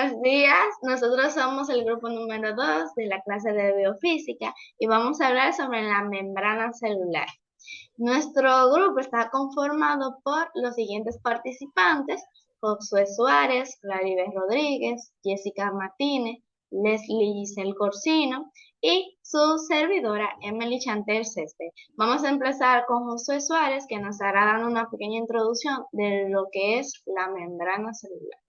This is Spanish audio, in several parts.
Buenos días, nosotros somos el grupo número 2 de la clase de biofísica y vamos a hablar sobre la membrana celular. Nuestro grupo está conformado por los siguientes participantes: Josué Suárez, Claribel Rodríguez, Jessica Martínez, Leslie Giselle Corsino y su servidora Emily Chantel Césped. Vamos a empezar con Josué Suárez, que nos estará dando una pequeña introducción de lo que es la membrana celular.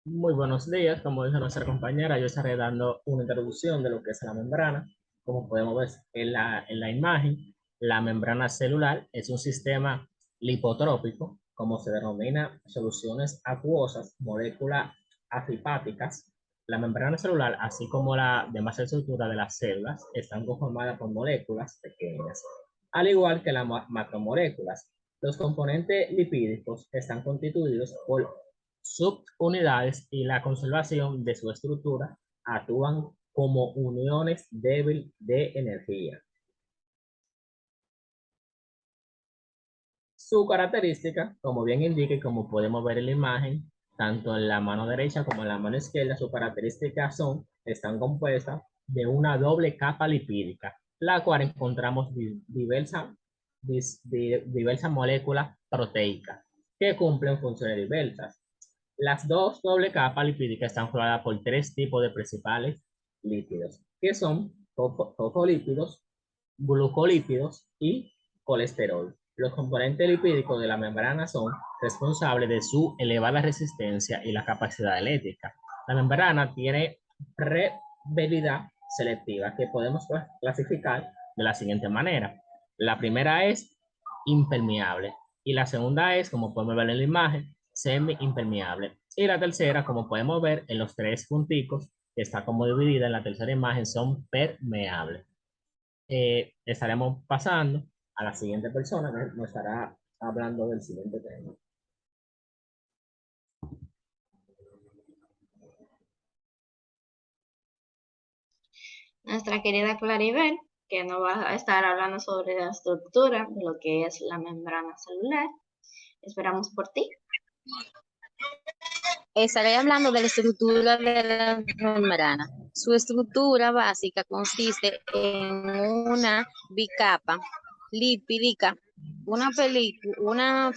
Muy buenos días, como dijo nuestra compañera, yo estaré dando una introducción de lo que es la membrana. Como podemos ver en la imagen, la membrana celular es un sistema lipotrópico, como se denomina soluciones acuosas, moléculas afipáticas. La membrana celular, así como la demás estructura de las células, están conformadas por moléculas pequeñas, al igual que las macromoléculas. Los componentes lipídicos están constituidos por subunidades y la conservación de su estructura actúan como uniones débiles de energía. Su característica, como bien indica y como podemos ver en la imagen, tanto en la mano derecha como en la mano izquierda, sus características están compuestas de una doble capa lipídica, la cual encontramos diversas moléculas proteicas que cumplen funciones diversas. Las dos doble capas lipídicas están formadas por tres tipos de principales lípidos, que son fosfolípidos, glucolípidos y colesterol. Los componentes lipídicos de la membrana son responsables de su elevada resistencia y la capacidad eléctrica. La membrana tiene permeabilidad selectiva, que podemos clasificar de la siguiente manera. La primera es impermeable y la segunda es, como podemos ver en la imagen, semi-impermeable. Y la tercera, como podemos ver en los tres punticos, que está como dividida en la tercera imagen, son permeables. Estaremos pasando a la siguiente persona que nos estará hablando del siguiente tema. Nuestra querida Claribel, que nos va a estar hablando sobre la estructura de lo que es la membrana celular. Esperamos por ti. Estaré hablando de la estructura de la membrana. Su estructura básica consiste en una bicapa lipídica, una película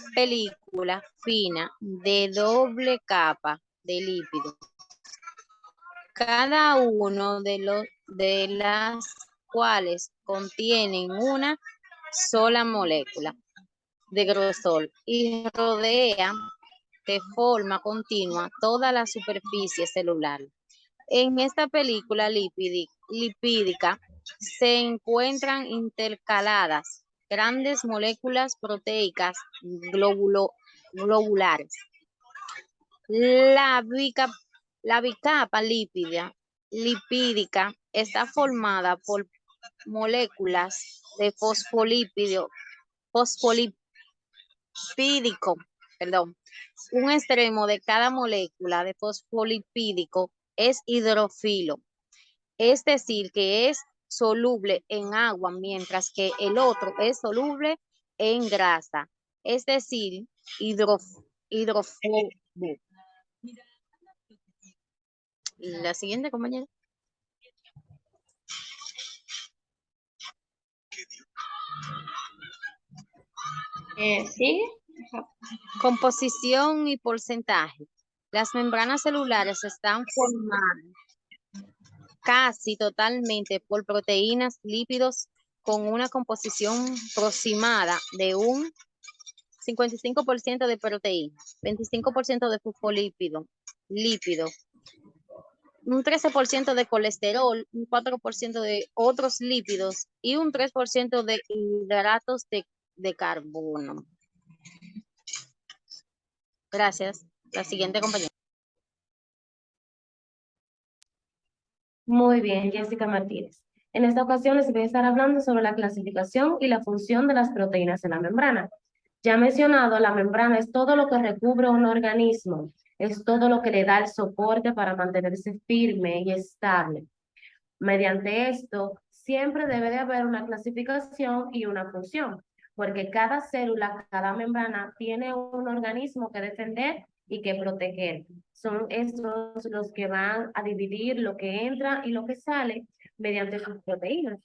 fina de doble capa de lípidos, cada uno de las cuales contienen una sola molécula de grosor y rodea de forma continua toda la superficie celular. En esta película lipídica se encuentran intercaladas grandes moléculas proteicas globulares. La bicapa lipídica está formada por moléculas de fosfolípido fosfolipídico, perdón. Un extremo de cada molécula de fosfolipídico es hidrófilo, es decir, que es soluble en agua, mientras que el otro es soluble en grasa, es decir, hidrófobo. La siguiente, compañera. ¿Sigue? Composición y porcentaje. Las membranas celulares están formadas casi totalmente por proteínas, lípidos, con una composición aproximada de un 55% de proteína, 25% de fosfolípido, lípido, un 13% de colesterol, un 4% de otros lípidos y un 3% de hidratos de carbono. Gracias. La siguiente compañera. Muy bien, Jessica Martínez. En esta ocasión les voy a estar hablando sobre la clasificación y la función de las proteínas en la membrana. Ya mencionado, la membrana es todo lo que recubre un organismo, es todo lo que le da el soporte para mantenerse firme y estable. Mediante esto, siempre debe de haber una clasificación y una función, porque cada célula, cada membrana tiene un organismo que defender y que proteger. Son estos los que van a dividir lo que entra y lo que sale mediante sus proteínas.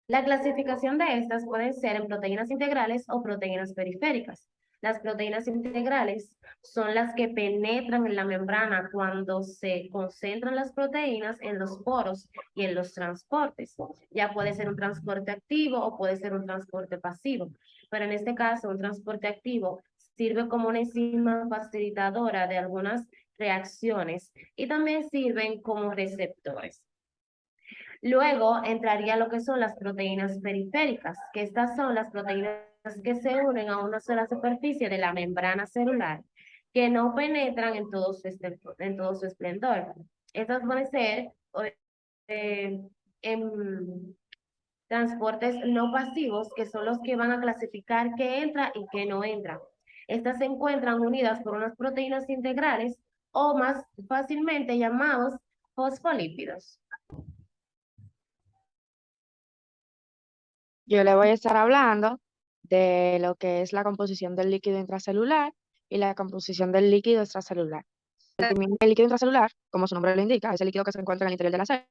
La clasificación de estas pueden ser en proteínas integrales o proteínas periféricas. Las proteínas integrales son las que penetran en la membrana cuando se concentran las proteínas en los poros y en los transportes. Ya puede ser un transporte activo o puede ser un transporte pasivo, pero en este caso un transporte activo sirve como una enzima facilitadora de algunas reacciones y también sirven como receptores. Luego entraría lo que son las proteínas periféricas, que estas son las proteínas que se unen a una sola superficie de la membrana celular, que no penetran en todo su esplendor. Estas pueden ser eh, en transportes no pasivos, que son los que van a clasificar qué entra y qué no entra. Estas se encuentran unidas por unas proteínas integrales o más fácilmente llamados fosfolípidos. Yo le voy a estar hablando de lo que es la composición del líquido intracelular y la composición del líquido extracelular. El líquido intracelular, como su nombre lo indica, es el líquido que se encuentra en el interior de la célula.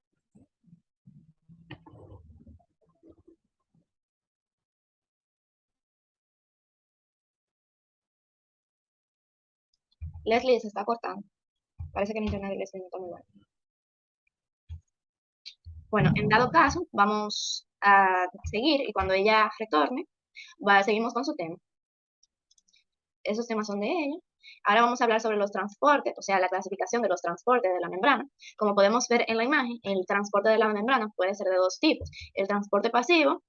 Leslie se está cortando. Parece que el internet de Leslie no está muy bueno. Bueno, en dado caso, vamos a seguir y cuando ella retorne, seguimos con su tema. Esos temas son de ella. Ahora vamos a hablar sobre los transportes, o sea, la clasificación de los transportes de la membrana. Como podemos ver en la imagen, el transporte de la membrana puede ser de dos tipos, el transporte pasivo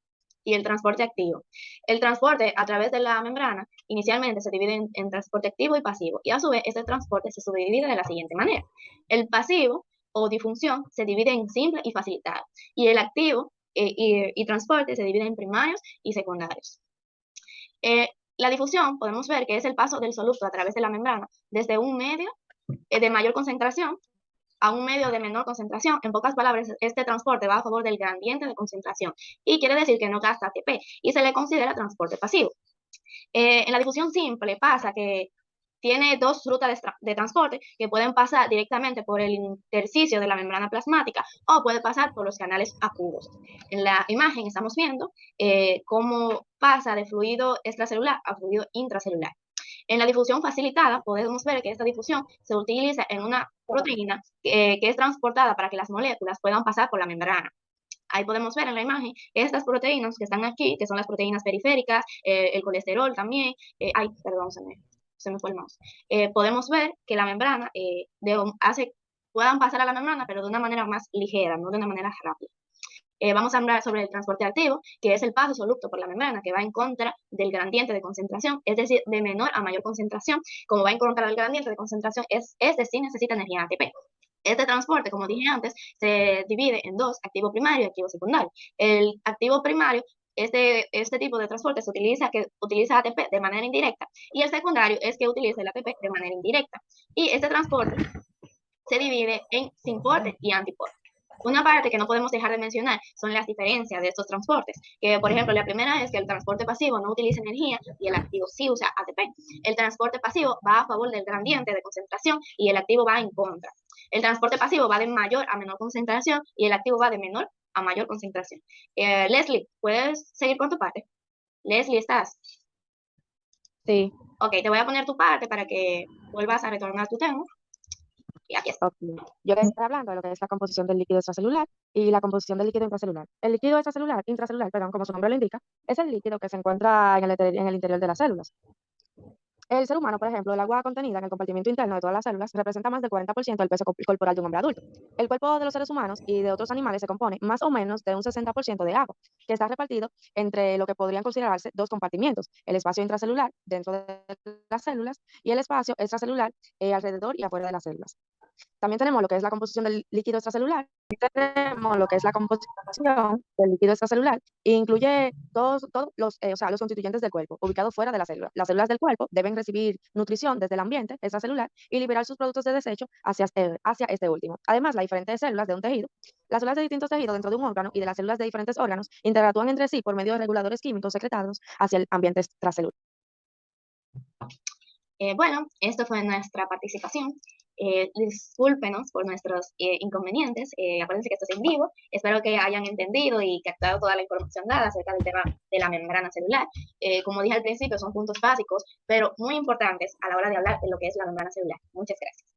y el transporte activo. El transporte a través de la membrana inicialmente se divide en transporte activo y pasivo, y a su vez este transporte se subdivide de la siguiente manera. El pasivo o difusión se divide en simple y facilitado, y el activo y transporte se divide en primarios y secundarios. La difusión podemos ver que es el paso del soluto a través de la membrana desde un medio de mayor concentración a un medio de menor concentración. En pocas palabras, este transporte va a favor del gradiente de concentración y quiere decir que no gasta ATP y se le considera transporte pasivo. En la difusión simple pasa que tiene dos rutas de transporte que pueden pasar directamente por el intersticio de la membrana plasmática o puede pasar por los canales acuosos. En la imagen estamos viendo cómo pasa de fluido extracelular a fluido intracelular. En la difusión facilitada podemos ver que esta difusión se utiliza en una proteína que es transportada para que las moléculas puedan pasar por la membrana. Ahí podemos ver en la imagen estas proteínas que están aquí, que son las proteínas periféricas, el colesterol también. Perdón, se me fue el mouse. Podemos ver que la membrana puedan pasar a la membrana, pero de una manera más ligera, no de una manera rápida. Vamos a hablar sobre el transporte activo, que es el paso soluto por la membrana, que va en contra del gradiente de concentración, es decir, de menor a mayor concentración. Como va en contra del gradiente de concentración, sí necesita energía ATP. Este transporte, como dije antes, se divide en dos, activo primario y activo secundario. El activo primario, este tipo de transporte utiliza ATP de manera indirecta, y el secundario es que utiliza el ATP de manera indirecta. Y este transporte se divide en sinporte y antiporte. Una parte que no podemos dejar de mencionar son las diferencias de estos transportes, que por ejemplo la primera es que el transporte pasivo no utiliza energía y el activo sí usa ATP. El transporte pasivo va a favor del gradiente de concentración y el activo va en contra. El transporte pasivo va de mayor a menor concentración y el activo va de menor a mayor concentración. Leslie, ¿puedes seguir con tu parte? Leslie, ¿estás? Sí. Ok, te voy a poner tu parte para que vuelvas a retornar tu tema. Y aquí está. Okay. Yo les estoy hablando de lo que es la composición del líquido extracelular y la composición del líquido intracelular. El líquido intracelular, perdón, como su nombre lo indica, es el líquido que se encuentra en el interior de las células. El ser humano, por ejemplo, el agua contenida en el compartimiento interno de todas las células representa más del 40% del peso corporal de un hombre adulto. El cuerpo de los seres humanos y de otros animales se compone más o menos de un 60% de agua, que está repartido entre lo que podrían considerarse dos compartimientos, el espacio intracelular dentro de las células y el espacio extracelular alrededor y afuera de las células. También tenemos lo que es la composición del líquido extracelular, y tenemos lo que es la composición del líquido extracelular, e incluye todos los constituyentes del cuerpo, ubicados fuera de la célula. Las células del cuerpo deben recibir nutrición desde el ambiente extracelular y liberar sus productos de desecho hacia este último. Además, las diferentes células de un tejido, las células de distintos tejidos dentro de un órgano y de las células de diferentes órganos interactúan entre sí por medio de reguladores químicos secretados hacia el ambiente extracelular. Bueno, esto fue nuestra participación. Discúlpenos por nuestros inconvenientes. Acuérdense que esto es en vivo. Espero que hayan entendido y captado toda la información dada acerca del tema de la membrana celular. Como dije al principio, son puntos básicos, pero muy importantes a la hora de hablar de lo que es la membrana celular. Muchas gracias.